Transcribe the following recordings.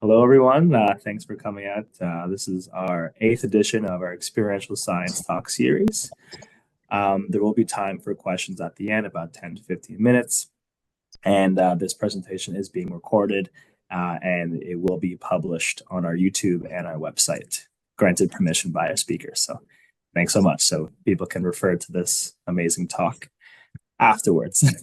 Hello, everyone. Thanks for coming out. This is our 8th edition of our Experiential Science Talk series. There will be time for questions at the end, about 10 to 15 minutes. And this presentation is being recorded and it will be published on our YouTube and our website, granted permission by our speakers. So thanks so much. So people can refer to this amazing talk afterwards.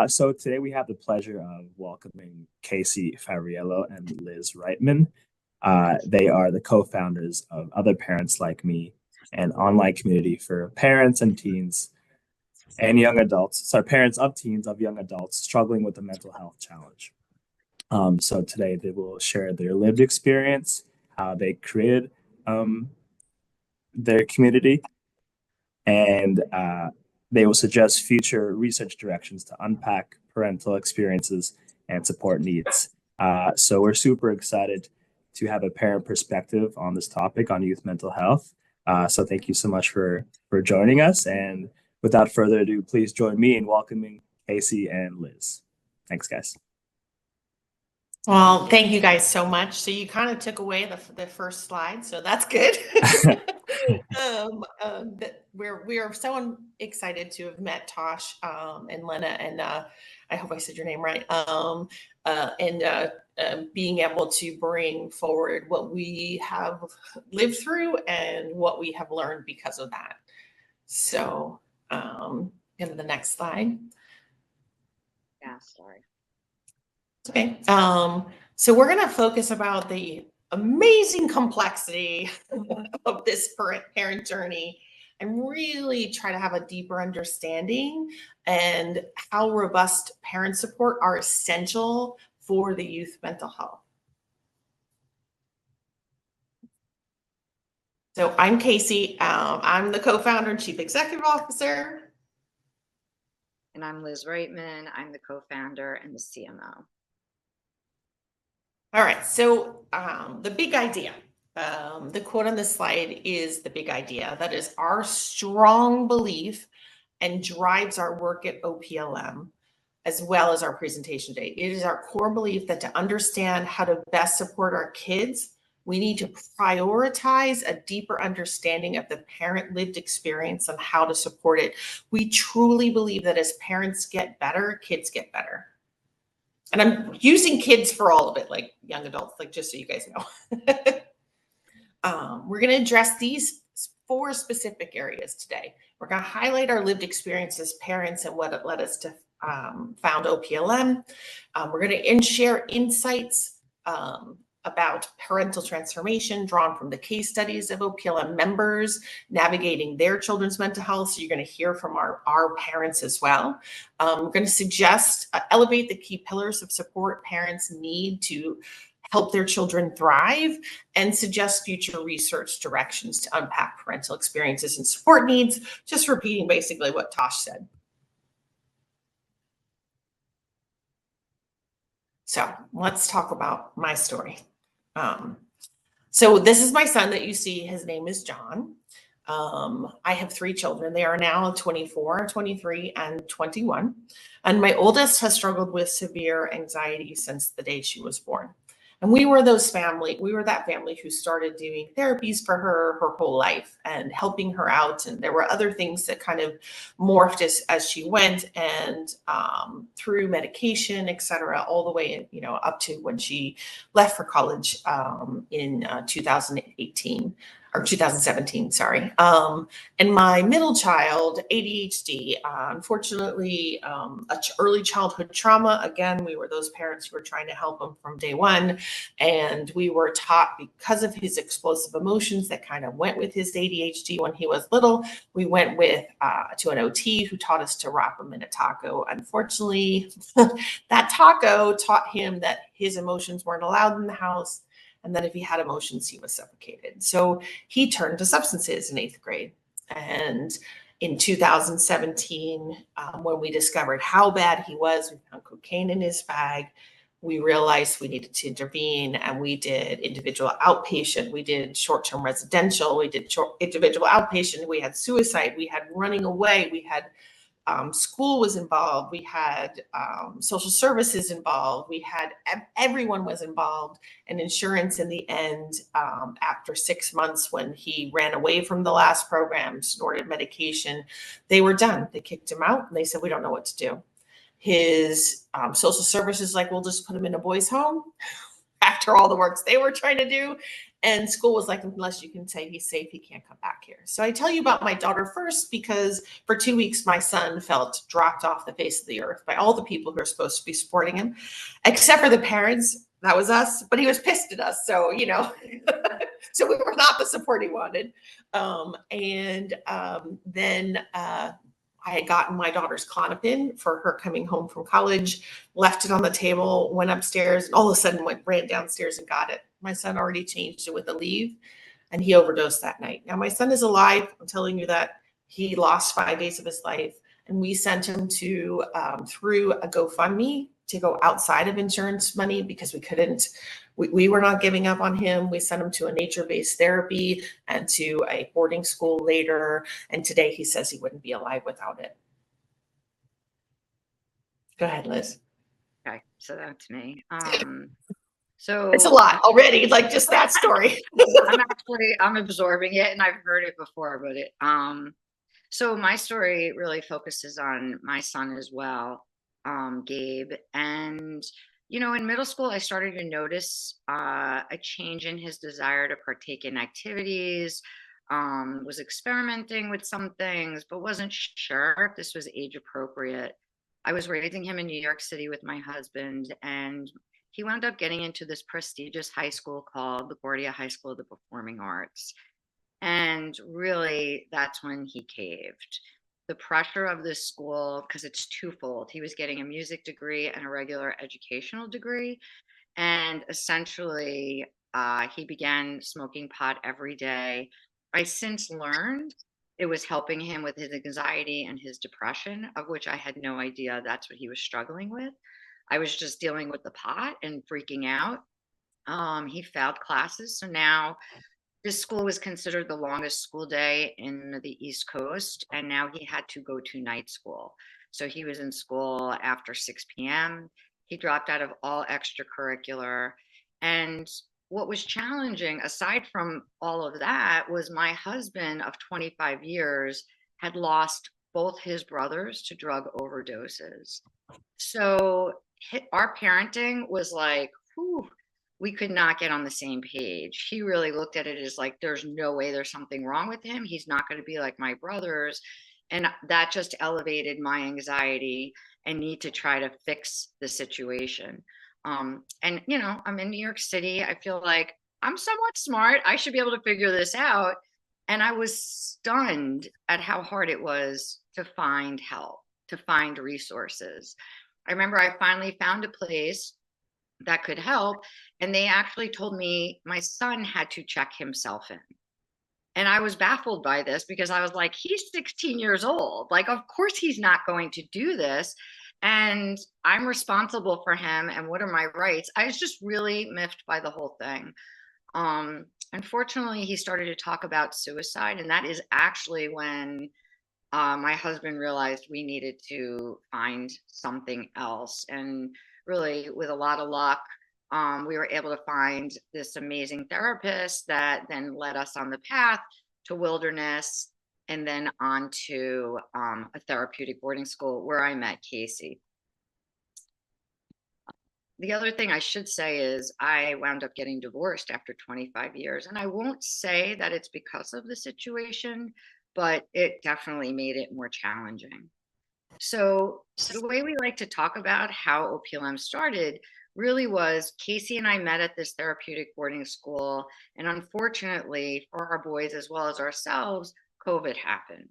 So today we have the pleasure of welcoming Casie Fariello and Liz Reitman. They are the co-founders of Other Parents Like Me, an online community for parents and teens and young adults. Sorry, parents of teens, of young adults struggling with a mental health challenge. So today they will share their lived experience, how they created their community, and they will suggest future research directions to unpack parental experiences and support needs. So we're super excited to have a parent perspective on this topic on youth mental health. So thank you so much for joining us. And without further ado, please join me in welcoming Casie and Liz. Thanks, guys. Well, thank you guys so much. So you kind of took away the first slide, so that's good. We are so excited to have met Tosh and Lena, and I hope I said your name right. Being able to bring forward what we have lived through and what we have learned because of that. So, go to the next slide. Yeah, sorry. Okay. So we're going to focus about the amazing complexity of this parent journey and really try to have a deeper understanding and how robust parent support are essential for the youth mental health. So I'm Casie. I'm the co-founder and chief executive officer. And I'm Liz Reitman. I'm the co-founder and the CMO. All right, so the big idea, the quote on this slide is the big idea. That is our strong belief and drives our work at OPLM, as well as our presentation today. It is our core belief that to understand how to best support our kids, we need to prioritize a deeper understanding of the parent lived experience and how to support it. We truly believe that as parents get better, kids get better. And I'm using kids for all of it, like young adults, like just so you guys know. We're going to address these 4 specific areas today. We're going to highlight our lived experience as parents and what it led us to found OPLM. We're going to share insights about parental transformation drawn from the case studies of OPLM members navigating their children's mental health. So you're going to hear from our parents as well. We're going to suggest, elevate the key pillars of support parents need to help their children thrive, and suggest future research directions to unpack parental experiences and support needs, just repeating basically what Tosh said. So let's talk about my story. So this is my son that you see. His name is John. I have 3 children. They are now 24, 23, and 21. And my oldest has struggled with severe anxiety since the day she was born. And we were that family who started doing therapies for her whole life and helping her out. And there were other things that kind of morphed as she went, and through medication, et cetera, all the way, up to when she left for college in 2018. Or 2017, sorry. And my middle child, ADHD, unfortunately, early childhood trauma. Again, we were those parents who were trying to help him from day one. And we were taught, because of his explosive emotions that kind of went with his ADHD when he was little, we went to an OT who taught us to wrap him in a taco. Unfortunately, that taco taught him that his emotions weren't allowed in the house, and that if he had emotions, he was suffocated. So he turned to substances in 8th grade. And in 2017, when we discovered how bad he was, we found cocaine in his bag. We realized we needed to intervene, and we did individual outpatient. We did short-term residential. We did individual outpatient. We had suicide. We had running away. We had school was involved. We had social services involved. We had everyone was involved, and insurance in the end, after 6 months when he ran away from the last program, snorted medication, they were done. They kicked him out and they said, we don't know what to do. His social services like, we'll just put him in a boys' home after all the works they were trying to do. And school was like, unless you can say he's safe, he can't come back here. So I tell you about my daughter first because for 2 weeks, my son felt dropped off the face of the earth by all the people who are supposed to be supporting him, except for the parents. That was us, but he was pissed at us. So, so we were not the support he wanted. Then I had gotten my daughter's Klonopin for her coming home from college, left it on the table, went upstairs, and all of a sudden ran downstairs and got it. My son already changed it with Aleve, and he overdosed that night. Now, my son is alive. I'm telling you that. He lost 5 days of his life, and we sent him to through a GoFundMe to go outside of insurance money because we couldn't. We were not giving up on him. We sent him to a nature-based therapy and to a boarding school later. And today he says he wouldn't be alive without it. Go ahead, Liz. Okay, so that's me. So it's a lot already, like just that story. I'm absorbing it, and I've heard it before, but so my story really focuses on my son as well, Gabe. And in middle school, I started to notice a change in his desire to partake in activities, was experimenting with some things, but wasn't sure if this was age appropriate. I was raising him in New York City with my husband, and he wound up getting into this prestigious high school called LaGuardia High School of the Performing Arts. And really, that's when he caved. The pressure of this school, because it's twofold. He was getting a music degree and a regular educational degree. And essentially, he began smoking pot every day. I since learned it was helping him with his anxiety and his depression, of which I had no idea that's what he was struggling with. I was just dealing with the pot and freaking out. He failed classes. So now this school was considered the longest school day in the East Coast, and now he had to go to night school. So he was in school after 6 p.m. He dropped out of all extracurricular. And what was challenging, aside from all of that, was my husband of 25 years had lost both his brothers to drug overdoses. So our parenting was like, whew, we could not get on the same page. He really looked at it as like, there's no way there's something wrong with him. He's not going to be like my brothers. And that just elevated my anxiety and need to try to fix the situation. And, I'm in New York City. I feel like I'm somewhat smart. I should be able to figure this out. And I was stunned at how hard it was to find help, to find resources. I remember I finally found a place that could help. And they actually told me my son had to check himself in. And I was baffled by this because I was like, he's 16 years old. Like, of course he's not going to do this. And I'm responsible for him. And what are my rights? I was just really miffed by the whole thing. Unfortunately, he started to talk about suicide. And that is actually when my husband realized we needed to find something else. And really, with a lot of luck, we were able to find this amazing therapist that then led us on the path to Wilderness and then on to a therapeutic boarding school where I met Casie. The other thing I should say is I wound up getting divorced after 25 years. And I won't say that it's because of the situation, but it definitely made it more challenging. So the way we like to talk about how OPLM started really was Casie and I met at this therapeutic boarding school. And unfortunately for our boys as well as ourselves, COVID happened.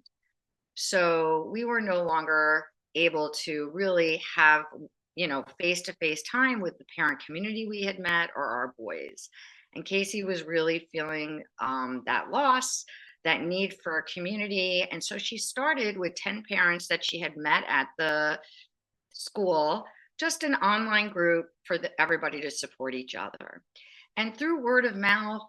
So we were no longer able to really have, face-to-face time with the parent community we had met or our boys. And Casie was really feeling that loss, that need for a community. And so she started with 10 parents that she had met at the school, just an online group for everybody to support each other. And through word of mouth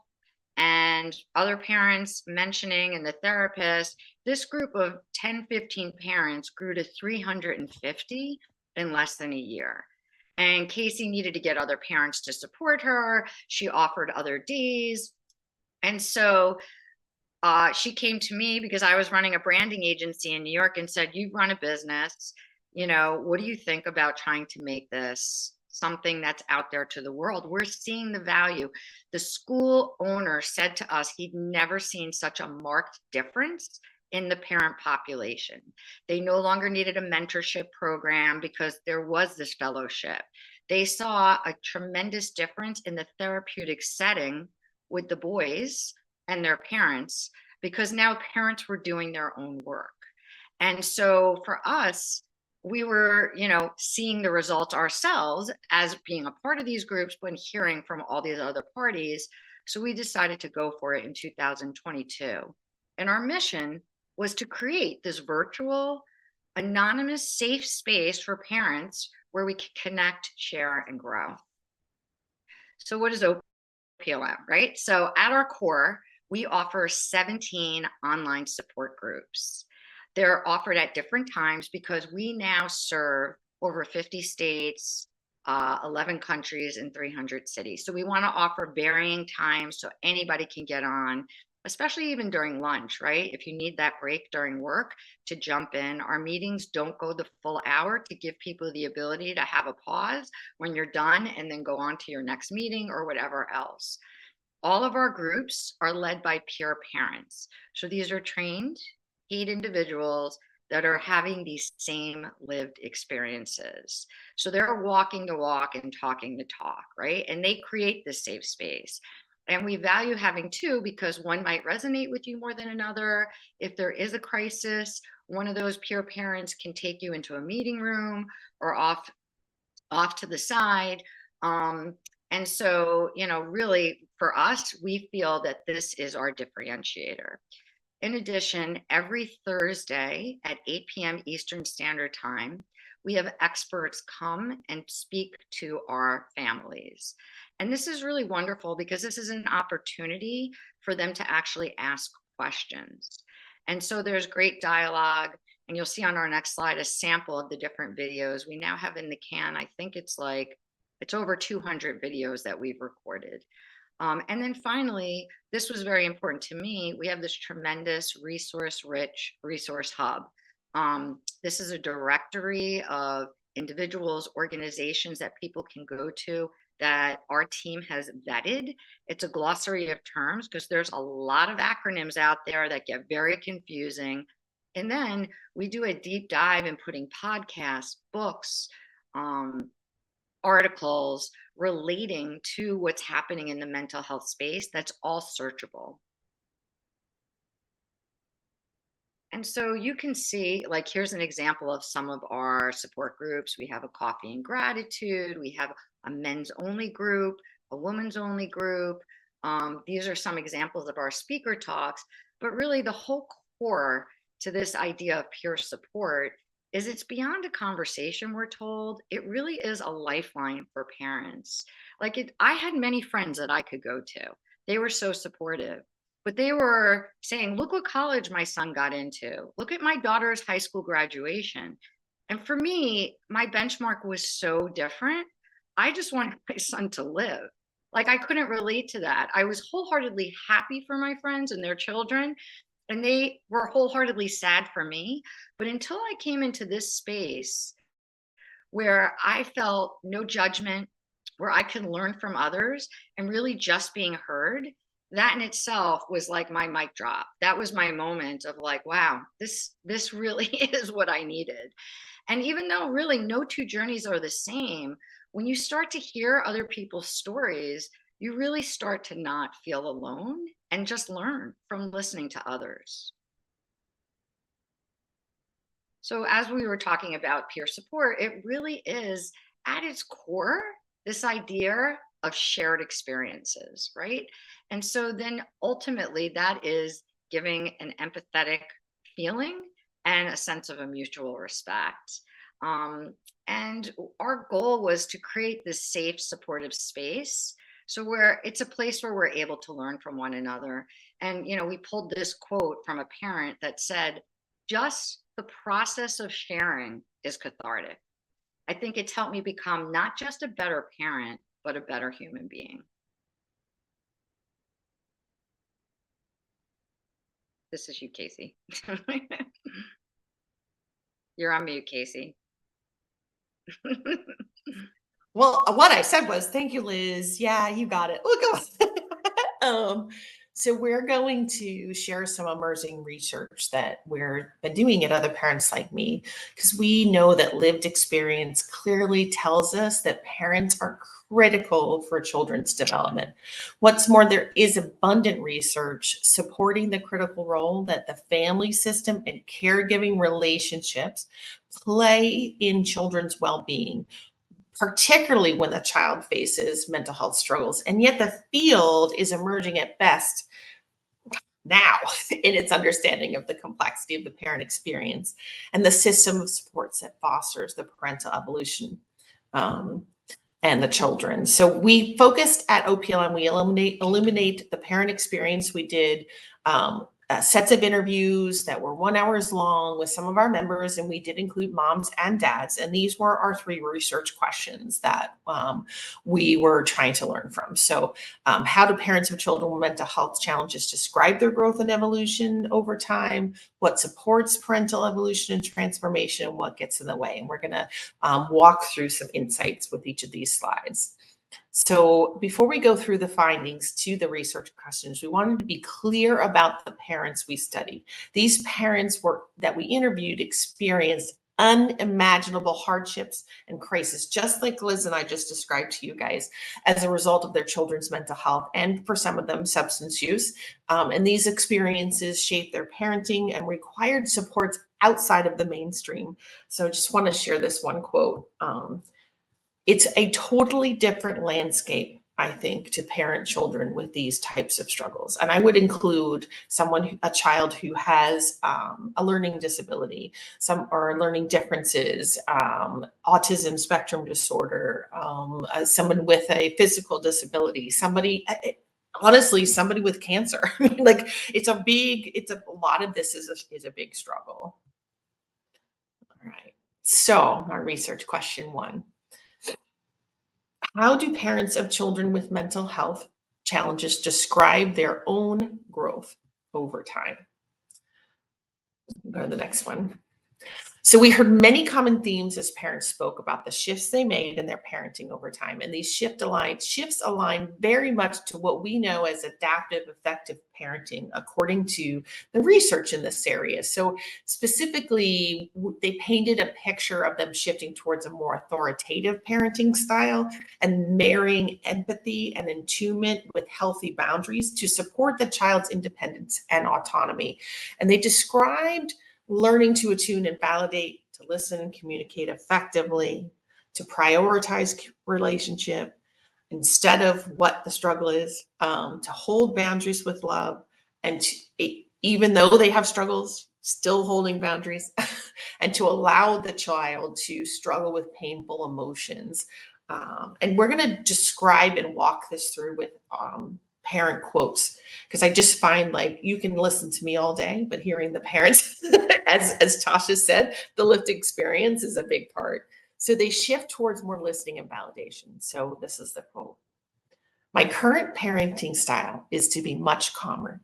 and other parents mentioning, and the therapist, this group of 10, 15 parents grew to 350 in less than a year. And Casie needed to get other parents to support her. She offered other days. And so she came to me because I was running a branding agency in New York and said, "You run a business, what do you think about trying to make this something that's out there to the world? We're seeing the value." The school owner said to us he'd never seen such a marked difference in the parent population. They no longer needed a mentorship program because there was this fellowship. They saw a tremendous difference in the therapeutic setting with the boys and their parents, because now parents were doing their own work. And so for us, we were, seeing the results ourselves as being a part of these groups, but hearing from all these other parties. So we decided to go for it in 2022. And our mission was to create this virtual, anonymous, safe space for parents where we could connect, share, and grow. So what is OPLM, right? So at our core, we offer 17 online support groups. They're offered at different times because we now serve over 50 states, 11 countries, and 300 cities. So we want to offer varying times so anybody can get on, especially even during lunch, right? If you need that break during work to jump in. Our meetings don't go the full hour to give people the ability to have a pause when you're done and then go on to your next meeting or whatever else. All of our groups are led by peer parents. So these are trained, paid individuals that are having these same lived experiences. So they're walking the walk and talking the talk, right? And they create this safe space. And we value having two because one might resonate with you more than another. If there is a crisis, one of those peer parents can take you into a meeting room or off to the side. And so, really for us, we feel that this is our differentiator. In addition, every Thursday at 8 p.m. Eastern Standard Time, we have experts come and speak to our families. And this is really wonderful because this is an opportunity for them to actually ask questions. And so there's great dialogue. And you'll see on our next slide a sample of the different videos we now have in the can. I think it's over 200 videos that we've recorded. And then finally, this was very important to me. We have this tremendous resource-rich resource hub. This is a directory of individuals, organizations that people can go to that our team has vetted. It's a glossary of terms because there's a lot of acronyms out there that get very confusing. And then we do a deep dive in putting podcasts, books, articles relating to what's happening in the mental health space that's all searchable. And so you can see, here's an example of some of our support groups. We have a coffee and gratitude. We have a men's only group, a women's only group. These are some examples of our speaker talks, but really the whole core to this idea of peer support is it's beyond a conversation, we're told. It really is a lifeline for parents. I had many friends that I could go to. They were so supportive, but they were saying, look what college my son got into. Look at my daughter's high school graduation. And for me, my benchmark was so different. I just wanted my son to live. I couldn't relate to that. I was wholeheartedly happy for my friends and their children, and they were wholeheartedly sad for me. But until I came into this space where I felt no judgment, where I could learn from others and really just being heard, that in itself was like my mic drop. That was my moment of wow, this really is what I needed. And even though really no two journeys are the same, when you start to hear other people's stories, you really start to not feel alone and just learn from listening to others. So as we were talking about peer support, it really is at its core, this idea of shared experiences, right? And so then ultimately that is giving an empathetic feeling and a sense of a mutual respect. And our goal was to create this safe, supportive space So it's a place where we're able to learn from one another. And, we pulled this quote from a parent that said, just the process of sharing is cathartic. I think it's helped me become not just a better parent, but a better human being. This is you, Casie. You're on mute, Casie. Well, what I said was, thank you, Liz. Yeah, you got it. Look, so we're going to share some emerging research that we've been doing at Other Parents Like Me, because we know that lived experience clearly tells us that parents are critical for children's development. What's more, there is abundant research supporting the critical role that the family system and caregiving relationships play in children's well-being, particularly when the child faces mental health struggles. And yet the field is emerging at best now in its understanding of the complexity of the parent experience and the system of supports that fosters the parental evolution and the children. So we focused at OPLM, we illuminate the parent experience. We did sets of interviews that were 1 hour long with some of our members, and we did include moms and dads. And these were our 3 research questions that we were trying to learn from. So how do parents of children with mental health challenges describe their growth and evolution over time? What supports parental evolution and transformation? What gets in the way? And we're going to walk through some insights with each of these slides. So before we go through the findings to the research questions, we wanted to be clear about the parents we studied. These parents that we interviewed experienced unimaginable hardships and crises, just like Liz and I just described to you guys, as a result of their children's mental health, and for some of them, substance use. And these experiences shaped their parenting and required supports outside of the mainstream. So I just want to share this one quote. It's a totally different landscape, I think, to parent children with these types of struggles. And I would include a child who has a learning disability, or learning differences, autism spectrum disorder, someone with a physical disability, honestly, somebody with cancer. Like a lot of this is a big struggle. All right. So our research question 1. How do parents of children with mental health challenges describe their own growth over time? Go to the next one. So we heard many common themes as parents spoke about the shifts they made in their parenting over time. And these shifts align very much to what we know as adaptive, effective parenting, according to the research in this area. So specifically, they painted a picture of them shifting towards a more authoritative parenting style and marrying empathy and attunement with healthy boundaries to support the child's independence and autonomy. And they described learning to attune and validate, to listen and communicate effectively, to prioritize relationship instead of what the struggle is, to hold boundaries with love, and even though they have struggles, still holding boundaries, and to allow the child to struggle with painful emotions. And we're going to describe and walk this through with parent quotes, because I just find, like, you can listen to me all day, but hearing the parents, as Tasha said, the lived experience is a big part. So they shift towards more listening and validation. So this is the quote. My current parenting style is to be much calmer,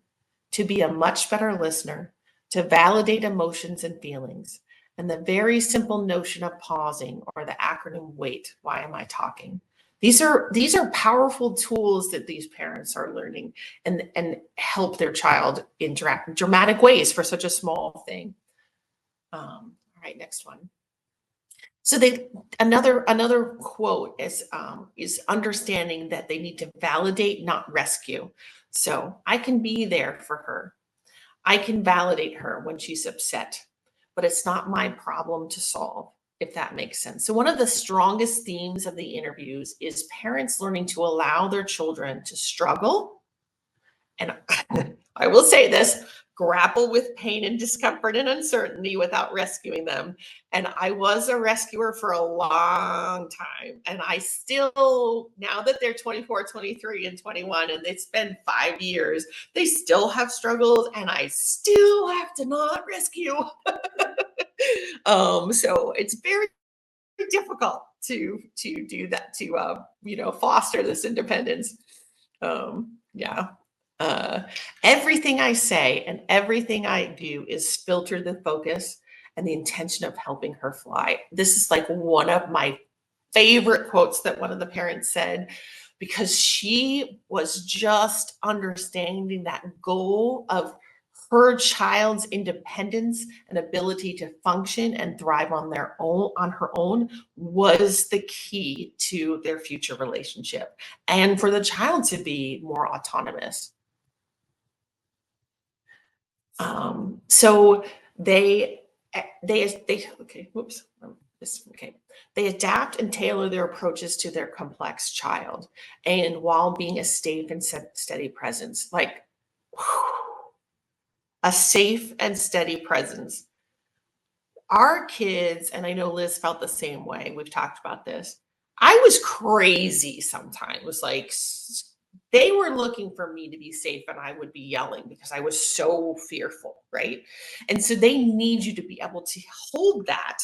to be a much better listener, to validate emotions and feelings, and the very simple notion of pausing, or the acronym WAIT, why am I talking? These are powerful tools that these parents are learning and help their child in dramatic ways for such a small thing. All right, next one. So another quote is understanding that they need to validate, not rescue. So I can be there for her. I can validate her when she's upset, but it's not my problem to solve, if that makes sense. So one of the strongest themes of the interviews is parents learning to allow their children to struggle. And I will say this, grapple with pain and discomfort and uncertainty without rescuing them. And I was a rescuer for a long time. And I still, now that they're 24, 23, and 21, and it's been 5 years, they still have struggles, and I still have to not rescue. So it's very difficult to do that, to foster this independence. Yeah. Everything I say and everything I do is filter the focus and the intention of helping her fly. This is like one of my favorite quotes that one of the parents said, because she was just understanding that goal of her child's independence and ability to function and thrive on her own was the key to their future relationship, and for the child to be more autonomous. So they okay, whoops. They adapt and tailor their approaches to their complex child, and while being a safe and steady presence, like a safe and steady presence. Our kids, and I know Liz felt the same way, we've talked about this. I was crazy sometimes, like they were looking for me to be safe and I would be yelling because I was so fearful, right? And so they need you to be able to hold that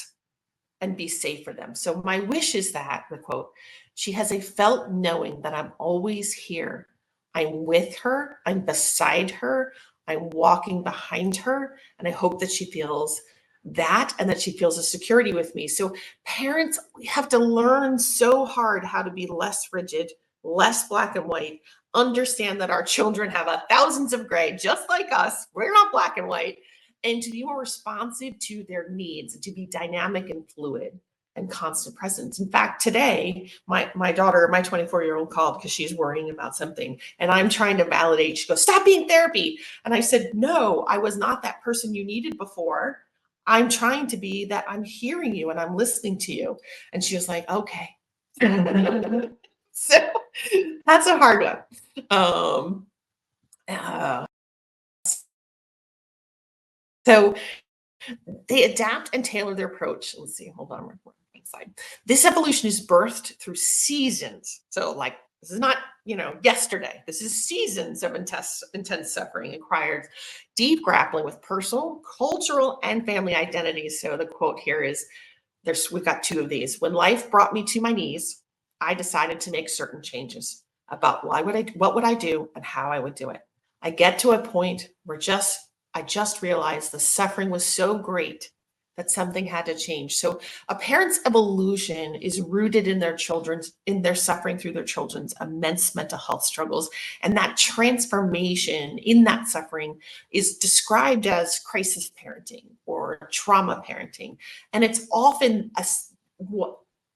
and be safe for them. So my wish is that, the quote, she has a felt knowing that I'm always here. I'm with her, I'm beside her, I'm walking behind her, and I hope that she feels that and that she feels a security with me. So parents, we have to learn so hard how to be less rigid, less black and white, understand that our children have thousands of gray, just like us. We're not black and white, and to be more responsive to their needs, to be dynamic and fluid and constant presence. In fact, today, my daughter, my 24-year-old, called because she's worrying about something, and I'm trying to validate. She goes, "Stop being therapy." And I said, "No, I was not that person you needed before. I'm trying to be that. I'm hearing you and I'm listening to you." And she was like, "Okay." So that's a hard one. So they adapt and tailor their approach. Let's see, hold on. This evolution is birthed through seasons. So like, this is not, yesterday. This is seasons of intense suffering required deep grappling with personal, cultural, and family identities. So the quote here is, we've got two of these. When life brought me to my knees, I decided to make certain changes about what would I do and how I would do it. I get to a point where I just realized the suffering was so great that something had to change. So a parent's evolution is rooted in their suffering through their children's immense mental health struggles. And that transformation in that suffering is described as crisis parenting or trauma parenting. And it's often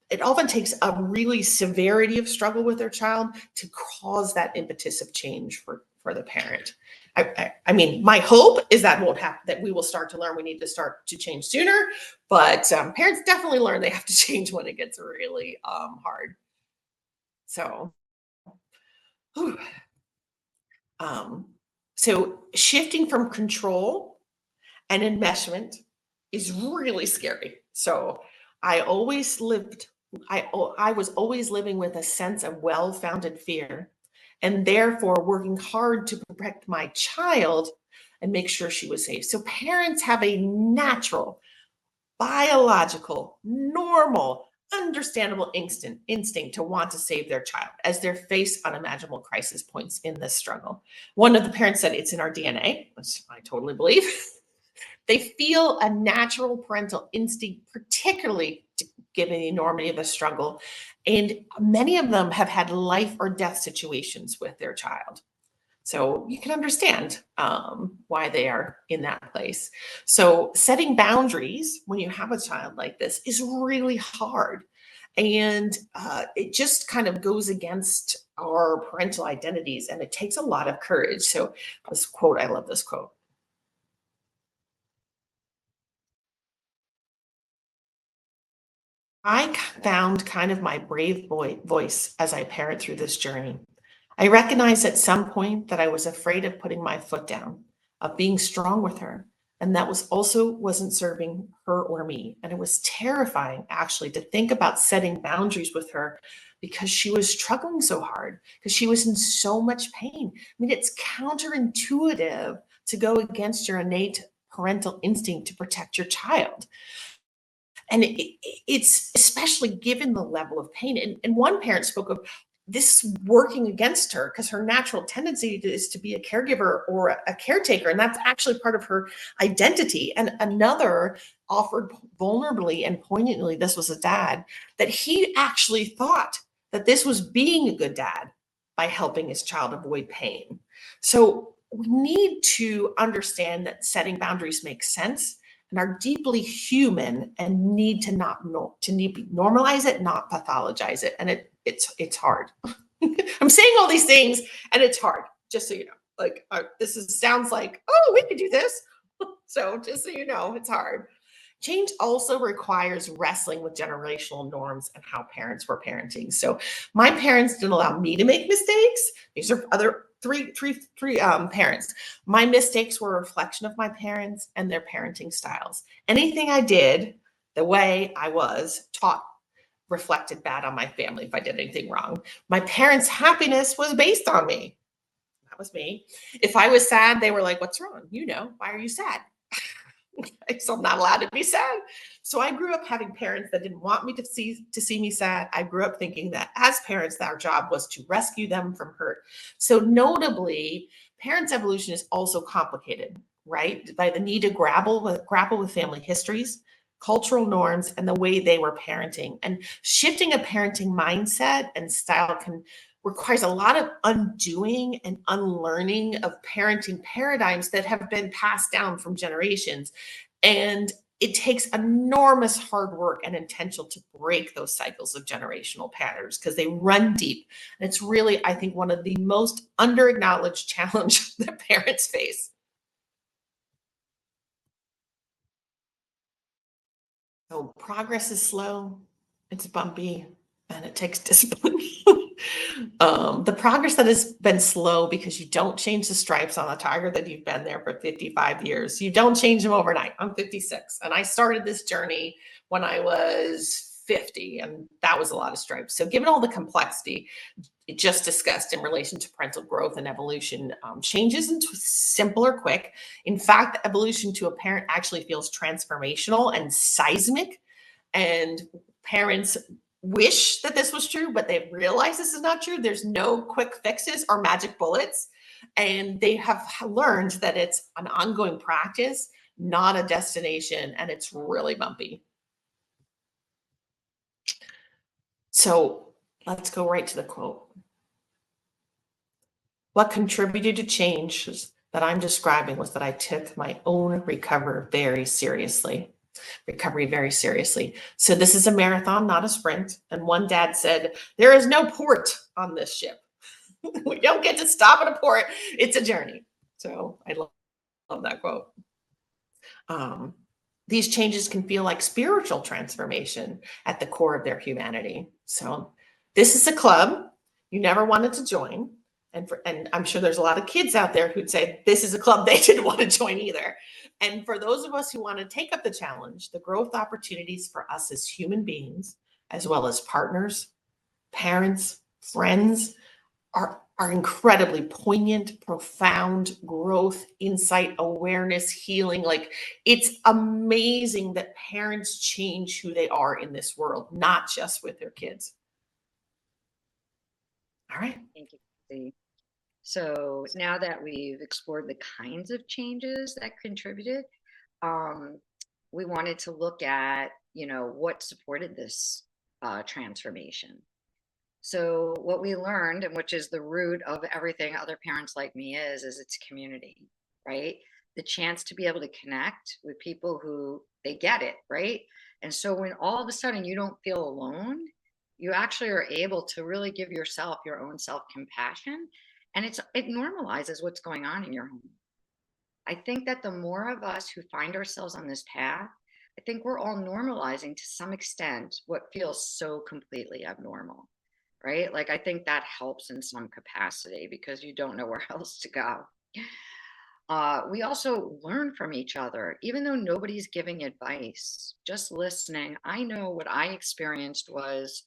it often takes a really severity of struggle with their child to cause that impetus of change for the parent. I mean, my hope is that won't happen, that we will start to learn we need to start to change sooner, but parents definitely learn they have to change when it gets really hard. So, so shifting from control and enmeshment is really scary. So I was always living with a sense of well-founded fear, and therefore working hard to protect my child and make sure she was safe. So parents have a natural, biological, normal, understandable instinct to want to save their child as they face unimaginable crisis points in this struggle. One of the parents said it's in our DNA, which I totally believe. They feel a natural parental instinct, particularly given the enormity of the struggle. And many of them have had life or death situations with their child. So you can understand why they are in that place. So setting boundaries when you have a child like this is really hard. And it just kind of goes against our parental identities, and it takes a lot of courage. So this quote, I love this quote. I found kind of my brave voice as I parent through this journey. I recognized at some point that I was afraid of putting my foot down. of being strong with her. And that was also wasn't serving her or me. And it was terrifying actually to think about setting boundaries with her because she was struggling so hard, because she was in so much pain. I mean, it's counterintuitive to go against your innate parental instinct to protect your child. And it's especially given the level of pain. And one parent spoke of this working against her because her natural tendency is to be a caregiver or a caretaker. And that's actually part of her identity. And another offered vulnerably and poignantly, this was a dad, that he actually thought that this was being a good dad by helping his child avoid pain. So we need to understand that setting boundaries makes sense and are deeply human and need to normalize it, not pathologize it. And it's hard. I'm saying all these things and it's hard, just so you know. Like sounds like, oh, we could do this. So just so you know, it's hard. Change also requires wrestling with generational norms and how parents were parenting. So my parents didn't allow me to make mistakes. These are other three parents. My mistakes were a reflection of my parents and their parenting styles. Anything I did, the way I was taught, reflected bad on my family if I did anything wrong. My parents' happiness was based on me. That was me. If I was sad, they were like, "What's wrong? Why are you sad?" So I'm not allowed to be sad. So I grew up having parents that didn't want me to see me sad. I grew up thinking that as parents, our job was to rescue them from hurt. So notably, parents' evolution is also complicated, right? By the need to grapple with family histories, cultural norms, and the way they were parenting. And shifting a parenting mindset and style requires a lot of undoing and unlearning of parenting paradigms that have been passed down from generations. And it takes enormous hard work and intention to break those cycles of generational patterns because they run deep. And it's really, I think, one of the most under-acknowledged challenges that parents face. So progress is slow, it's bumpy, and it takes discipline. The progress that has been slow because you don't change the stripes on a tiger that you've been there for 55 years. You don't change them overnight. I'm 56, and I started this journey when I was 50, and that was a lot of stripes. So given all the complexity just discussed in relation to parental growth and evolution, changes into simpler, quick. In fact, evolution to a parent actually feels transformational and seismic, and parents wish that this was true, but they realize this is not true. There's no quick fixes or magic bullets. And they have learned that it's an ongoing practice, not a destination, and it's really bumpy. So let's go right to the quote. What contributed to change that I'm describing was that I took my own recovery very seriously. So this is a marathon, not a sprint. And one dad said, "There is no port on this ship." We don't get to stop at a port. It's a journey. So I love that quote. These changes can feel like spiritual transformation at the core of their humanity. So this is a club you never wanted to join. And I'm sure there's a lot of kids out there who'd say this is a club they didn't want to join either. And for those of us who want to take up the challenge, the growth opportunities for us as human beings, as well as partners, parents, friends, are incredibly poignant, profound growth, insight, awareness, healing. Like, it's amazing that parents change who they are in this world, not just with their kids. All right. Thank you, Casie. So now that we've explored the kinds of changes that contributed, we wanted to look at, what supported this transformation. So what we learned, and which is the root of everything Other Parents Like Me is it's community, right? The chance to be able to connect with people who they get it, right? And so when all of a sudden you don't feel alone, you actually are able to really give yourself your own self-compassion, and it normalizes what's going on in your home. I think that the more of us who find ourselves on this path, I think we're all normalizing to some extent what feels so completely abnormal, right? Like, I think that helps in some capacity because you don't know where else to go. We also learn from each other, even though nobody's giving advice, just listening. I know what I experienced was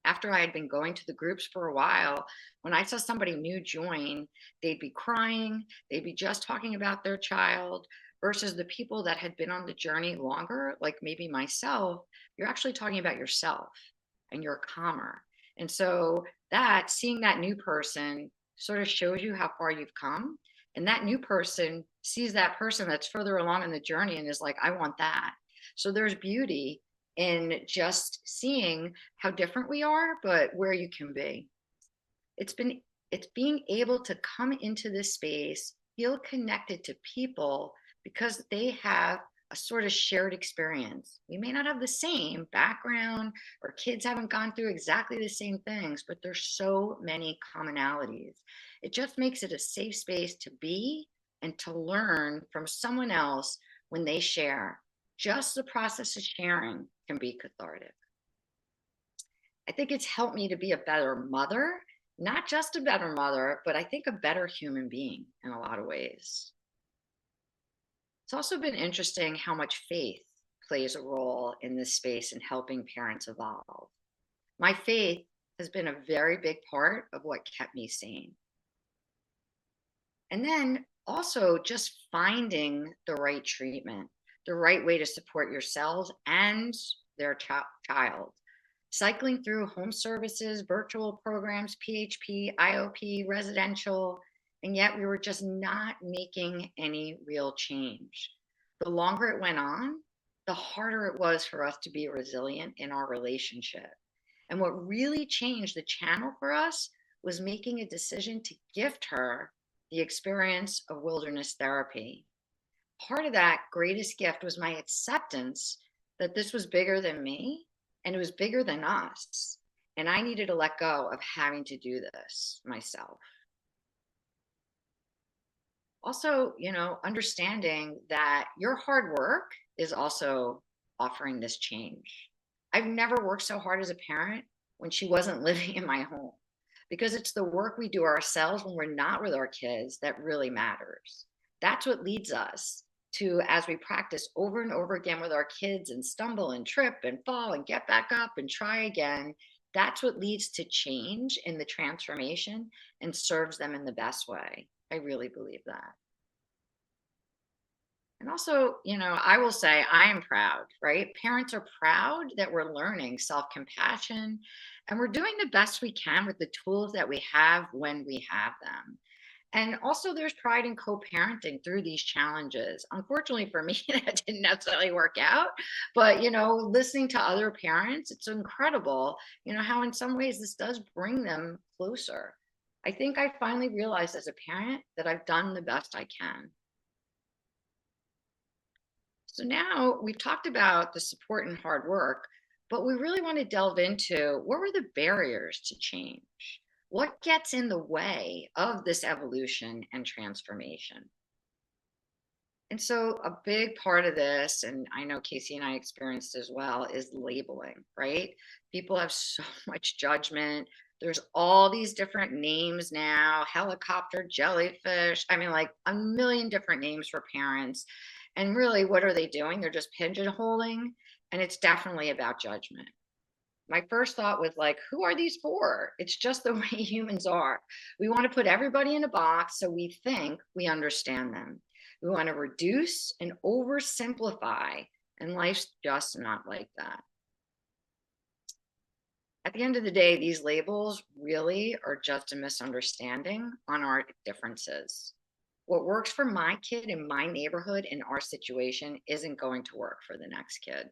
after I had been going to the groups for a while, when I saw somebody new join, they'd be crying, they'd be just talking about their child, versus the people that had been on the journey longer, like maybe myself, you're actually talking about yourself and you're calmer. And so that seeing that new person sort of shows you how far you've come. And that new person sees that person that's further along in the journey and is like, I want that. So there's beauty in just seeing how different we are, but where you can be. It's being able to come into this space, feel connected to people because they have a sort of shared experience. We may not have the same background, or kids haven't gone through exactly the same things, but there's so many commonalities. It just makes it a safe space to be and to learn from someone else when they share. Just the process of sharing can be cathartic. I think it's helped me to be a better mother, not just a better mother, but I think a better human being in a lot of ways. It's also been interesting how much faith plays a role in this space in helping parents evolve. My faith has been a very big part of what kept me sane. And then also just finding the right treatment, the right way to support yourselves and their child. Cycling through home services, virtual programs, PHP, IOP, residential, and yet we were just not making any real change. The longer it went on, the harder it was for us to be resilient in our relationship. And what really changed the channel for us was making a decision to gift her the experience of wilderness therapy. Part of that greatest gift was my acceptance that this was bigger than me and it was bigger than us. And I needed to let go of having to do this myself. Also, understanding that your hard work is also offering this change. I've never worked so hard as a parent when she wasn't living in my home, because it's the work we do ourselves when we're not with our kids that really matters. That's what leads us to, as we practice over and over again with our kids and stumble and trip and fall and get back up and try again, that's what leads to change in the transformation and serves them in the best way. I really believe that. And also, I will say I am proud, right? Parents are proud that we're learning self-compassion and we're doing the best we can with the tools that we have when we have them. And also there's pride in co-parenting through these challenges. Unfortunately for me, that didn't necessarily work out, but listening to other parents, it's incredible, how in some ways this does bring them closer. I think I finally realized as a parent that I've done the best I can. So now we've talked about the support and hard work, but we really want to delve into what were the barriers to change? What gets in the way of this evolution and transformation? And so a big part of this, and I know Casie and I experienced as well, is labeling, right? People have so much judgment. There's all these different names now, helicopter, jellyfish. I mean, like a million different names for parents. And really, what are they doing? They're just pigeonholing. And it's definitely about judgment. My first thought was like, who are these for? It's just the way humans are. We want to put everybody in a box so we think we understand them. We want to reduce and oversimplify, and life's just not like that. At the end of the day, these labels really are just a misunderstanding on our differences. What works for my kid in my neighborhood in our situation isn't going to work for the next kid.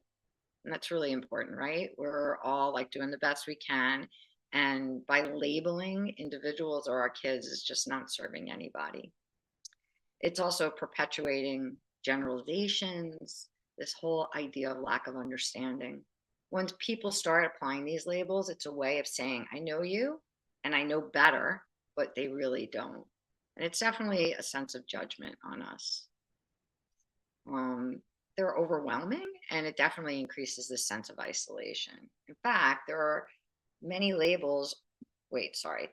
And that's really important, right? We're all like doing the best we can. And by labeling individuals or our kids is just not serving anybody. It's also perpetuating generalizations, this whole idea of lack of understanding. Once people start applying these labels, it's a way of saying, I know you and I know better, but they really don't. And it's definitely a sense of judgment on us. They're overwhelming, and it definitely increases the sense of isolation. In fact, there are many labels.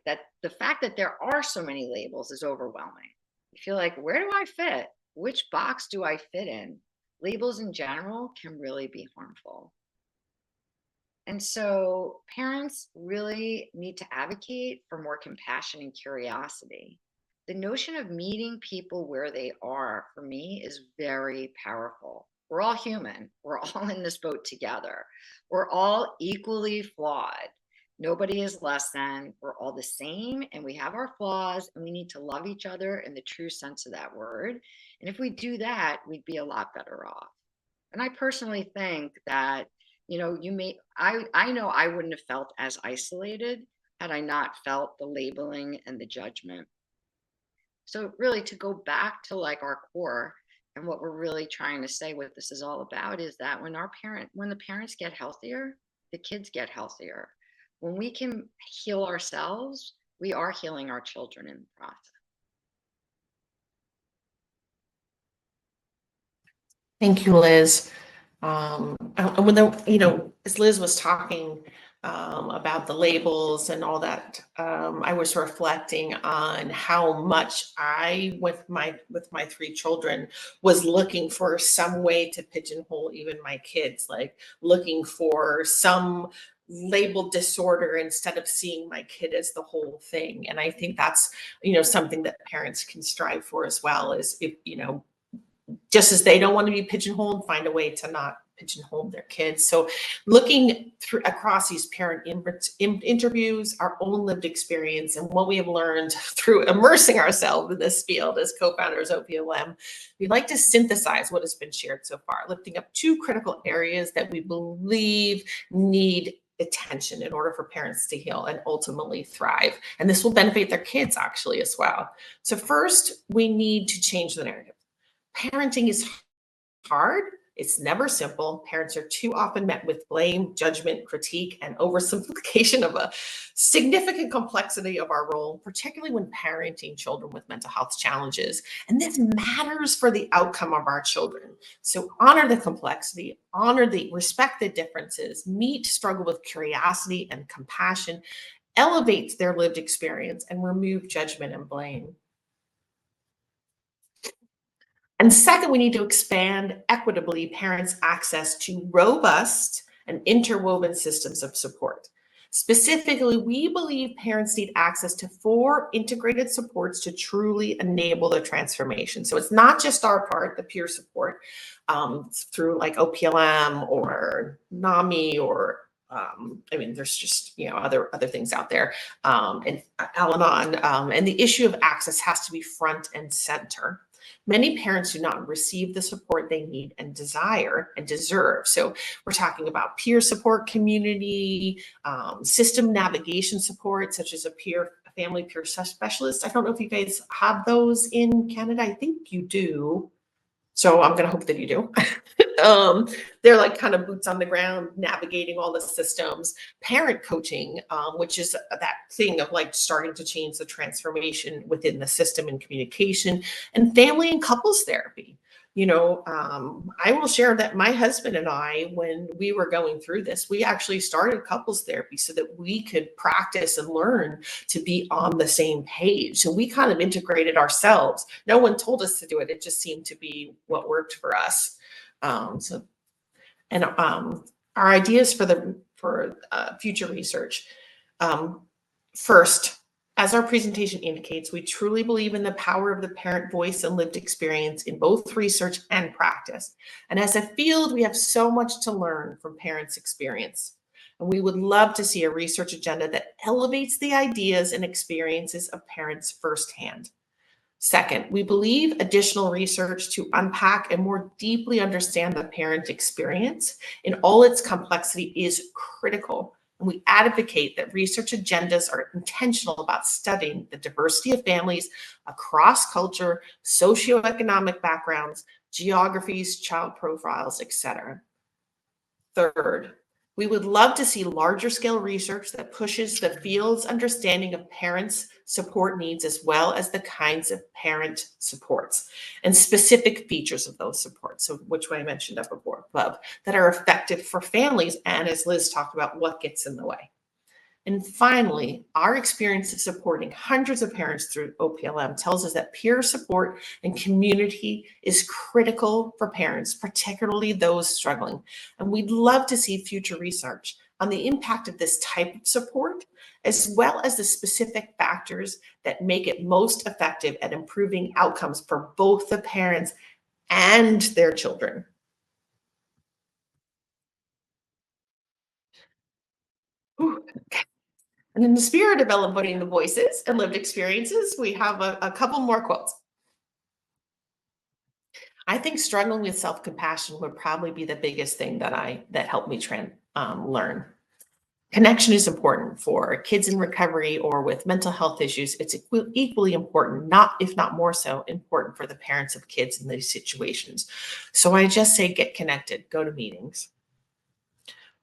That the fact that there are so many labels is overwhelming. You feel like, where do I fit? Which box do I fit in? Labels in general can really be harmful. And so parents really need to advocate for more compassion and curiosity. The notion of meeting people where they are, for me, is very powerful. We're all human. We're all in this boat together. We're all equally flawed. Nobody is less than. We're all the same, and we have our flaws, and we need to love each other in the true sense of that word. And if we do that, we'd be a lot better off. And I personally think that, I know I wouldn't have felt as isolated had I not felt the labeling and the judgment. So really, to go back to like our core and what we're really trying to say, what this is all about, is that when the parents get healthier, the kids get healthier. When we can heal ourselves, we are healing our children in the process. Thank you, Liz. And as Liz was talking about the labels and all that, I was reflecting on how much I, with my 3 children, was looking for some way to pigeonhole even my kids, like looking for some labeled disorder instead of seeing my kid as the whole thing. And I think that's, something that parents can strive for as well, is if, just as they don't want to be pigeonholed, find a way to not pigeonhole their kids. So looking across these parent interviews, our own lived experience, and what we have learned through immersing ourselves in this field as co-founders of OPLM, we'd like to synthesize what has been shared so far, lifting up 2 critical areas that we believe need attention in order for parents to heal and ultimately thrive. And this will benefit their kids actually as well. So first, we need to change the narrative. Parenting is hard. It's never simple. Parents are too often met with blame, judgment, critique, and oversimplification of a significant complexity of our role, particularly when parenting children with mental health challenges. And this matters for the outcome of our children. So honor the complexity, respect the differences, struggle with curiosity and compassion, elevate their lived experience, and remove judgment and blame. And second, we need to expand equitably parents' access to robust and interwoven systems of support. Specifically, we believe parents need access to 4 integrated supports to truly enable the transformation. So it's not just our part, the peer support, through like OPLM or NAMI or there's just, other things out there, and Al-Anon, and the issue of access has to be front and center. Many parents do not receive the support they need and desire and deserve. So we're talking about peer support community, system navigation support, such as a family peer specialist. I don't know if you guys have those in Canada. I think you do. So I'm going to hope that you do. They're like kind of boots on the ground, navigating all the systems. Parent coaching, which is that thing of like starting to change the transformation within the system and communication, and family and couples therapy. I will share that my husband and I, when we were going through this, we actually started couples therapy so that we could practice and learn to be on the same page. So we kind of integrated ourselves. No one told us to do it. It just seemed to be what worked for us. Our ideas for future research. First, as our presentation indicates, we truly believe in the power of the parent voice and lived experience in both research and practice. And as a field, we have so much to learn from parents' experience. And we would love to see a research agenda that elevates the ideas and experiences of parents firsthand. Second, we believe additional research to unpack and more deeply understand the parent experience in all its complexity is critical. And we advocate that research agendas are intentional about studying the diversity of families across culture, socioeconomic backgrounds, geographies, child profiles, etc. Third, we would love to see larger scale research that pushes the field's understanding of parents' support needs as well as the kinds of parent supports and specific features of those supports, so which I mentioned up above, that are effective for families, and as Liz talked about, what gets in the way. And finally, our experience of supporting hundreds of parents through OPLM tells us that peer support and community is critical for parents, particularly those struggling. And we'd love to see future research on the impact of this type of support, as well as the specific factors that make it most effective at improving outcomes for both the parents and their children. Ooh. And in the spirit of elevating the voices and lived experiences, we have a couple more quotes. I think struggling with self-compassion would probably be the biggest thing that helped me learn. Connection is important for kids in recovery or with mental health issues. It's equally important, if not more so, important for the parents of kids in these situations. So I just say get connected, go to meetings,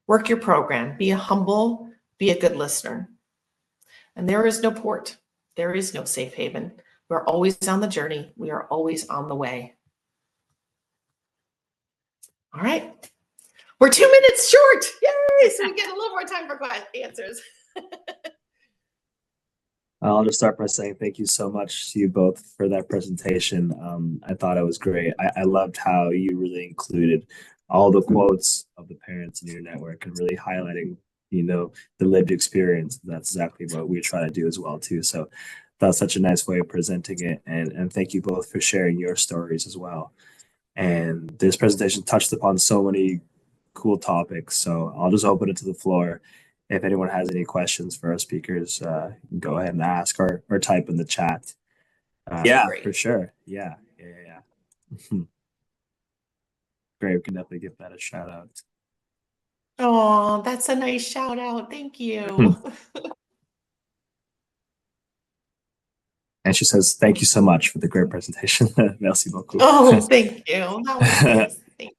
work your program, be humble, be a good listener. And there is no port. There is no safe haven. We're always on the journey. We are always on the way. All right. We're 2 minutes short. Yay! So we get a little more time for answers. I'll just start by saying thank you so much to you both for that presentation. I thought it was great. I loved how you really included all the quotes of the parents in your network and really highlighting, the lived experience. That's exactly what we try to do as well too. So that's such a nice way of presenting it. And thank you both for sharing your stories as well. And this presentation touched upon so many cool topics. So I'll just open it to the floor. If anyone has any questions for our speakers, go ahead and ask or type in the chat. Yeah, great. For sure. Yeah. Great. We can definitely give that a shout out. Oh, that's a nice shout out. Thank you. And she says, thank you so much for the great presentation. Merci beaucoup. Oh, thank you. That was nice. Thank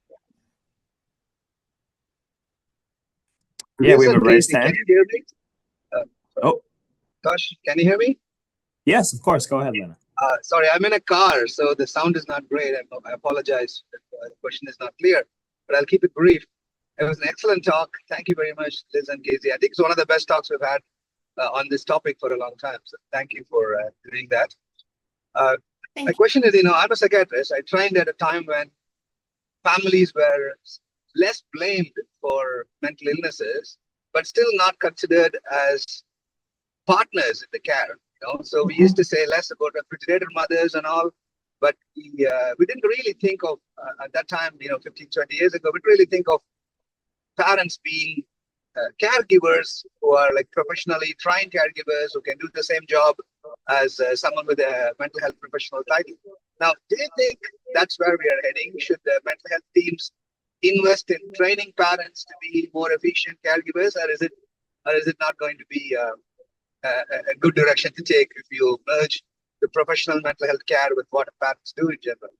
you. Yeah, we have a raised hand. Can you hear me? Gosh, can you hear me? Yes, of course. Go ahead, Lena. Sorry, I'm in a car, so the sound is not great. I apologize if the question is not clear, but I'll keep it brief. It was an excellent talk. Thank you very much, Liz and Casie. I think it's one of the best talks we've had on this topic for a long time. So thank you for doing that. My question is, I'm a psychiatrist. I trained at a time when families were less blamed for mental illnesses, but still not considered as partners in the care. So we used to say less about refrigerator mothers and all, but we didn't really think of at that time, 15, 20 years ago, we didn't really think of parents being caregivers who are like professionally trained caregivers who can do the same job as someone with a mental health professional title. Now, do you think that's where we are heading? Should the mental health teams invest in training parents to be more efficient caregivers, or is it not going to be a good direction to take if you merge the professional mental health care with what parents do in general?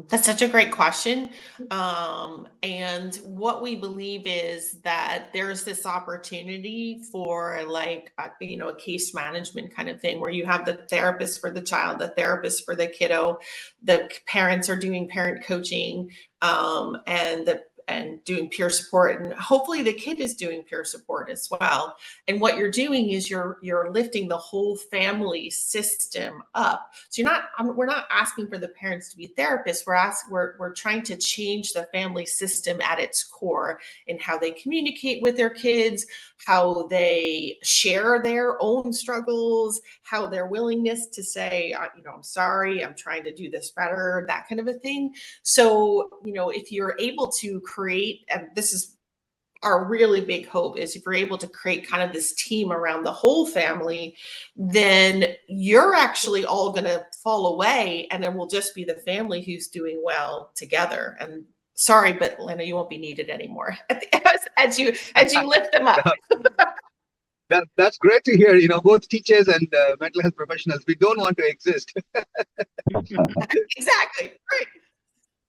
That's such a great question. And what we believe is that there's this opportunity for a case management kind of thing where you have the therapist for the child, the therapist for the kiddo, the parents are doing parent coaching, and doing peer support, and hopefully the kid is doing peer support as well. And what you're doing is you're lifting the whole family system up. So we're not asking for the parents to be therapists. We're trying to change the family system at its core in how they communicate with their kids, how they share their own struggles, how their willingness to say, I'm sorry, I'm trying to do this better, that kind of a thing. So, if you're able to create, and this is our really big hope, is if you're able to create kind of this team around the whole family, then you're actually all going to fall away, and then we'll just be the family who's doing well together. And sorry, but Lena, you won't be needed anymore as you lift them up. That's great to hear. Both teachers and mental health professionals, we don't want to exist. Exactly. Right.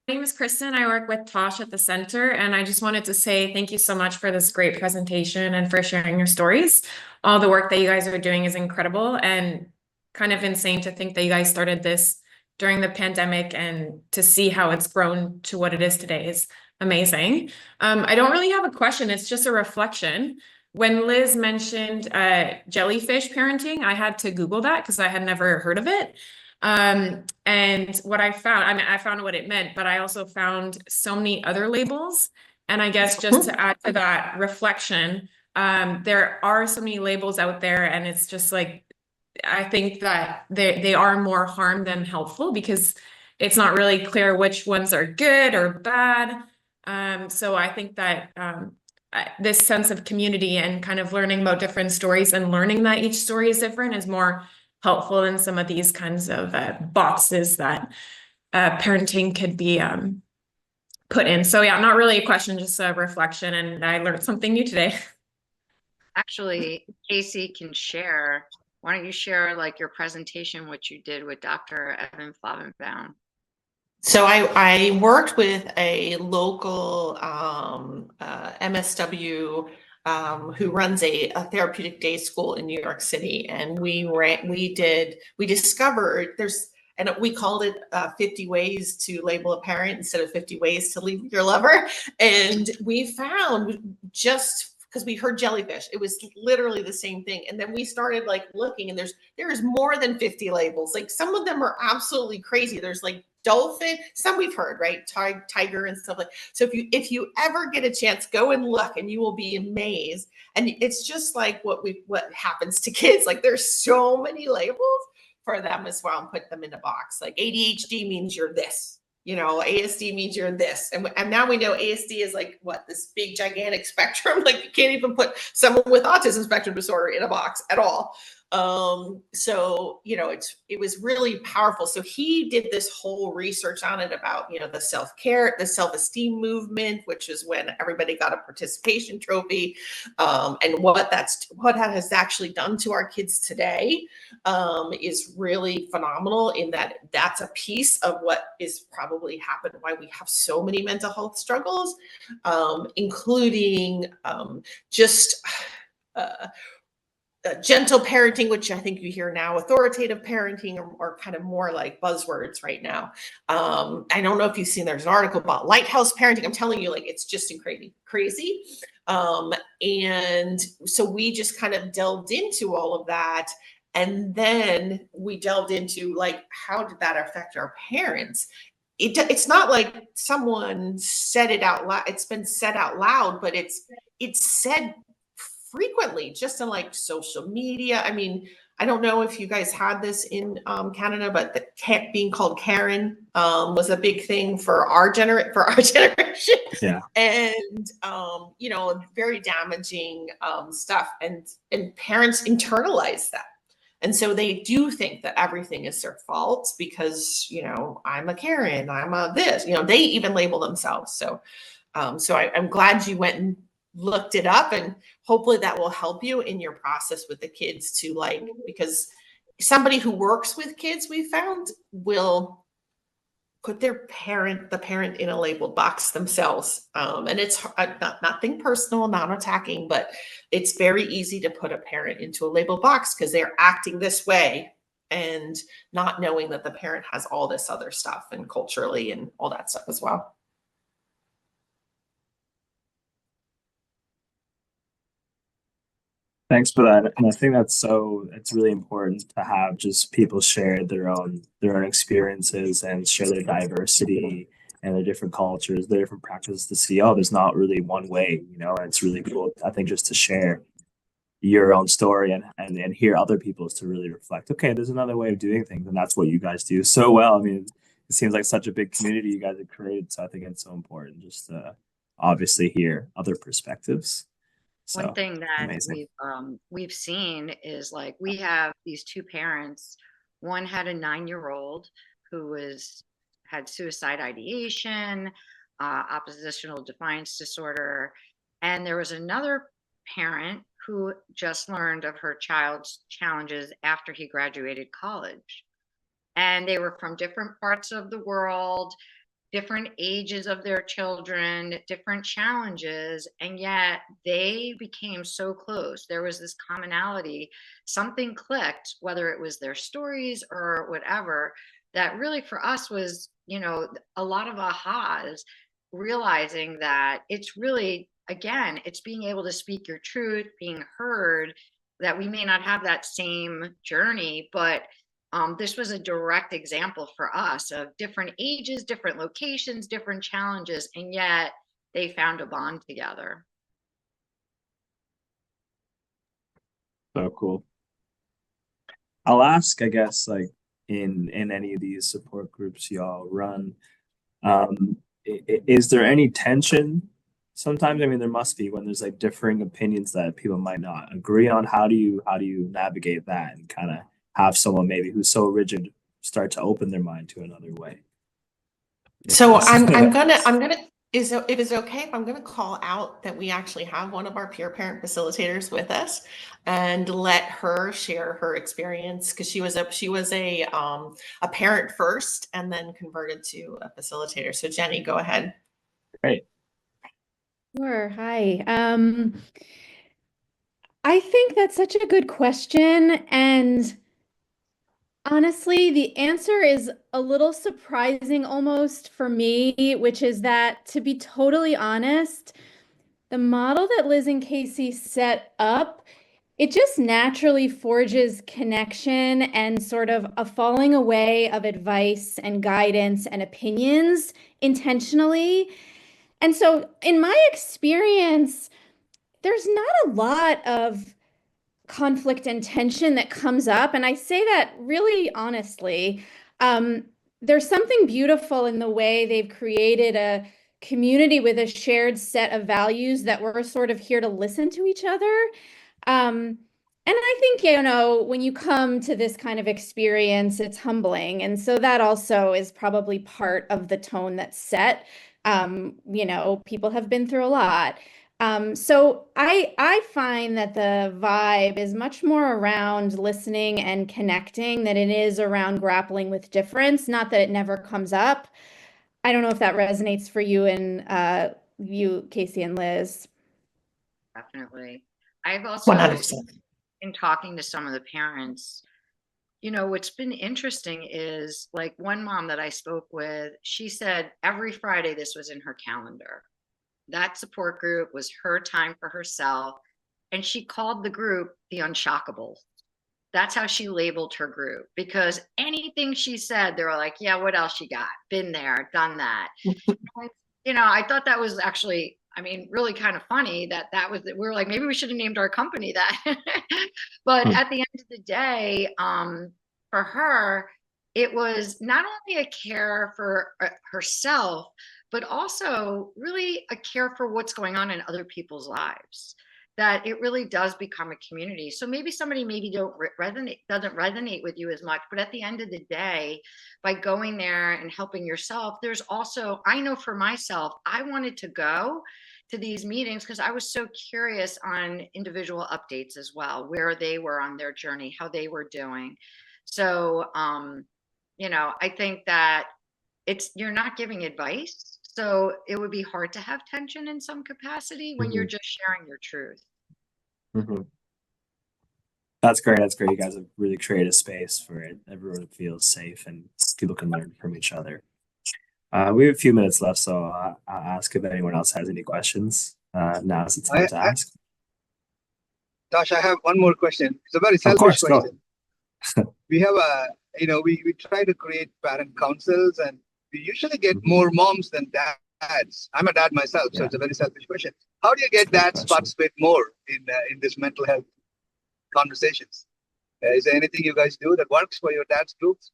My name is Kristen. I work with Tosh at the center, and I just wanted to say thank you so much for this great presentation and for sharing your stories. All the work that you guys are doing is incredible and kind of insane to think that you guys started this during the pandemic, and to see how it's grown to what it is today is amazing. I don't really have a question. It's just a reflection. when Liz mentioned jellyfish parenting, I had to Google that because I had never heard of it. And what I found, I mean, I found what it meant, but I also found so many other labels. And I guess just to add to that reflection, there are so many labels out there, and it's just like, I think that they are more harm than helpful because it's not really clear which ones are good or bad. So I think that this sense of community and kind of learning about different stories and learning that each story is different is more helpful than some of these kinds of boxes that parenting could be put in. So yeah, not really a question, just a reflection, and I learned something new today. Actually, Casie can share. Why don't you share like your presentation, what you did with Dr. Evan Flavenbaum? So I worked with a local MSW who runs a therapeutic day school in New York City, and we discovered and we called it 50 ways to label a parent instead of 50 ways to leave your lover. And we found, just because we heard jellyfish, it was literally the same thing. And then we started like looking, and there's more than 50 labels. Like some of them are absolutely crazy. There's like dolphin, some we've heard, right? Tiger and stuff like. So if you ever get a chance, go and look, and you will be amazed. And it's just like what happens to kids. Like there's so many labels for them as well, and put them in a box. Like ADHD means you're this, ASD means you're this. And now we know ASD is like this big gigantic spectrum. Like you can't even put someone with autism spectrum disorder in a box at all. So it was really powerful. So he did this whole research on it about the self-care, the self-esteem movement, which is when everybody got a participation trophy, and what that has actually done to our kids today is really phenomenal, in that that's a piece of what is probably happened, why we have so many mental health struggles, including just gentle parenting, which I think you hear now, authoritative parenting, or kind of more like buzzwords right now. I don't know if you've seen, there's an article about lighthouse parenting. I'm telling you, like, it's just crazy. And so we just kind of delved into all of that. And then we delved into like, how did that affect our parents? It's not like someone said it out loud. It's been said out loud, but it's said frequently, just in like social media. I mean, I don't know if you guys had this in Canada, but being called Karen was a big thing for our generation. Yeah. And very damaging stuff, and parents internalize that. And so they do think that everything is their fault because, I'm a Karen, I'm a this, they even label themselves. So I'm glad you went and looked it up, and hopefully that will help you in your process with the kids to because somebody who works with kids, we found, will put the parent in a labeled box themselves. And it's nothing personal, not attacking, but it's very easy to put a parent into a labeled box because they're acting this way and not knowing that the parent has all this other stuff, and culturally and all that stuff as well. Thanks for that. And I think it's really important to have just people share their own experiences and share their diversity and their different cultures, their different practices, to see, there's not really one way, and it's really cool, I think, just to share your own story and hear other people's, to really reflect, okay, there's another way of doing things. And that's what you guys do so well. I mean, it seems like such a big community you guys have created. So I think it's so important just to obviously hear other perspectives. So, one thing that amazing. we've seen is, like, we have these two parents. One had a 9-year-old who had suicide ideation, oppositional defiance disorder, and there was another parent who just learned of her child's challenges after he graduated college. And they were from different parts of the world, different ages of their children, different challenges, and yet they became so close. There was this commonality, something clicked, whether it was their stories or whatever, that really for us was, a lot of ahas, realizing that it's really again, it's being able to speak your truth, being heard, that we may not have that same journey, but this was a direct example for us of different ages, different locations, different challenges, and yet they found a bond together. So cool. I'll ask, I guess, like in any of these support groups y'all run, is there any tension? Sometimes, I mean, there must be when there's like differing opinions that people might not agree on. How do you navigate that and kind of have someone maybe who's so rigid start to open their mind to another way? So I'm gonna if it's okay if I'm gonna call out that we actually have one of our peer parent facilitators with us and let her share her experience, because she was a parent first and then converted to a facilitator. So Jenny, go ahead. Great. Sure. Hi. I think that's such a good question. And honestly, the answer is a little surprising almost for me, which is that, to be totally honest, the model that Liz and Casie set up, it just naturally forges connection and sort of a falling away of advice and guidance and opinions intentionally. And so in my experience, there's not a lot of conflict and tension that comes up. And I say that really honestly. There's something beautiful in the way they've created a community with a shared set of values that we're sort of here to listen to each other. And I think, you know, when you come to this kind of experience, it's humbling. And so that also is probably part of the tone that's set. You know, people have been through a lot. So I find that the vibe is much more around listening and connecting than it is around grappling with difference. Not that it never comes up. I don't know if that resonates for you and you, Casie and Liz. Definitely. I've also 100%. in talking to some of the parents, you know, what's been interesting is like one mom that I spoke with, she said every Friday this was in her calendar. That support group was her time for herself. And she called the group the Unshockables. That's how she labeled her group, because anything she said, they were like, yeah, what else you got? Been there, done that. You know, I thought that was actually, I mean, really kind of funny that we were like, maybe we should have named our company that. But at the end of the day, for her, it was not only a care for herself, but also really a care for what's going on in other people's lives, that it really does become a community. So maybe somebody doesn't resonate with you as much, but at the end of the day, by going there and helping yourself, there's also, I know for myself, I wanted to go to these meetings because I was so curious on individual updates as well, where they were on their journey, how they were doing. So, you know, I think that you're not giving advice. So it would be hard to have tension in some capacity when you're just sharing your truth. That's great. That's great. You guys have really created a space for it. Everyone feels safe and people can learn from each other. We have a few minutes left, so I'll ask if anyone else has any questions. Now's the time to ask. Tosh, I have one more question. It's a very selfish question. We have we try to create parent councils, and we usually get more moms than dads. I'm a dad myself, so it's a very selfish question. How do you get dads to participate more in this mental health conversations? Is there anything you guys do that works for your dad's groups?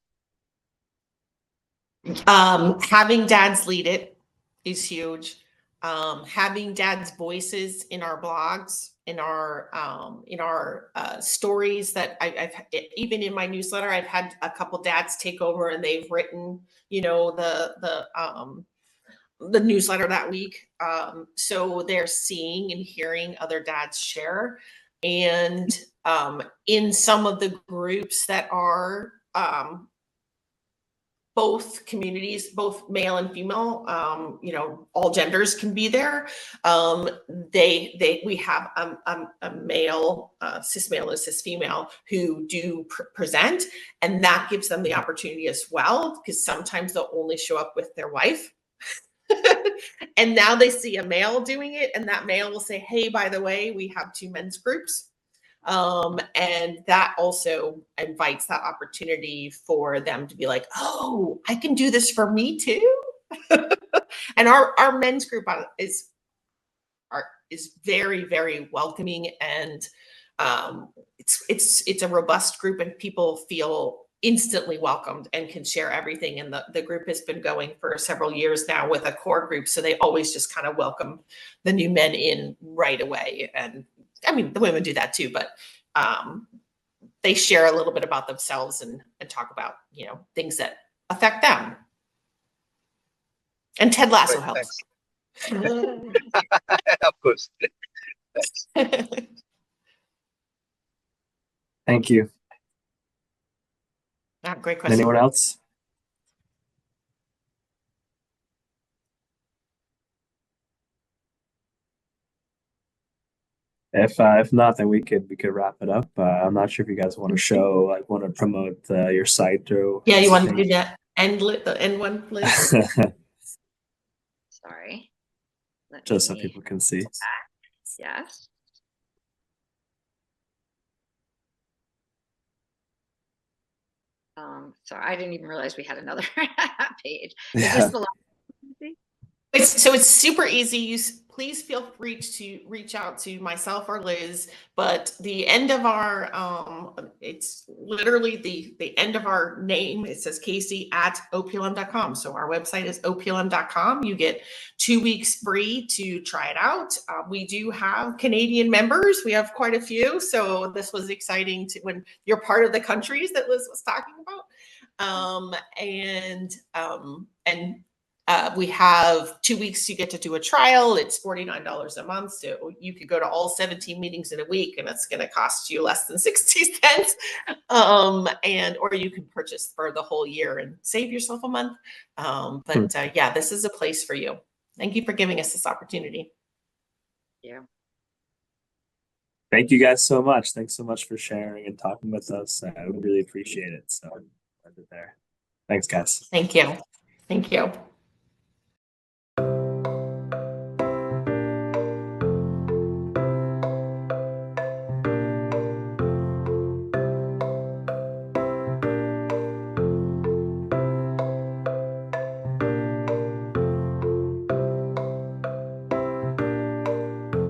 Having dads lead it is huge. Having dads' voices in our blogs, in our stories that I've even in my newsletter, I've had a couple dads take over and they've written, you know, the newsletter that week. So they're seeing and hearing other dads share. And in some of the groups that are both communities, both male and female, you know, all genders can be there. We have a male, cis male and cis female who do present, and that gives them the opportunity as well, because sometimes they'll only show up with their wife. And now they see a male doing it, and that male will say, hey, by the way, we have 2 men's groups. And that also invites that opportunity for them to be like, oh, I can do this for me too. And our men's group is very, very welcoming, and it's a robust group, and people feel instantly welcomed and can share everything. And the group has been going for several years now with a core group, so they always just kind of welcome the new men in right away. And I mean, the women do that too, but they share a little bit about themselves and talk about, you know, things that affect them. And Ted Lasso helps. Of course. Thanks. Thank you. Great question. Anyone else? If not, then we could wrap it up. I'm not sure if you guys want to show, like, want to promote your site or. Yeah, you want to do that the end one, please? Sorry. Just so people can see. Yes. Sorry, I didn't even realize we had another page. Is this the last one? It's super easy. Please feel free to reach out to myself or Liz. But the end of our it's literally the end of our name. It says Casie at OPLM.com. So our website is OPLM.com. You get 2 weeks free to try it out. We do have Canadian members. We have quite a few. So this was exciting when you're part of the countries that Liz was talking about. We have 2 weeks you get to do a trial. It's $49 a month. So you could go to all 17 meetings in a week, and it's going to cost you less than 60 cents. Or you can purchase for the whole year and save yourself a month. Yeah, this is a place for you. Thank you for giving us this opportunity. Yeah. Thank you guys so much. Thanks so much for sharing and talking with us. We really appreciate it. So, there. Thanks, guys. Thank you. Thank you.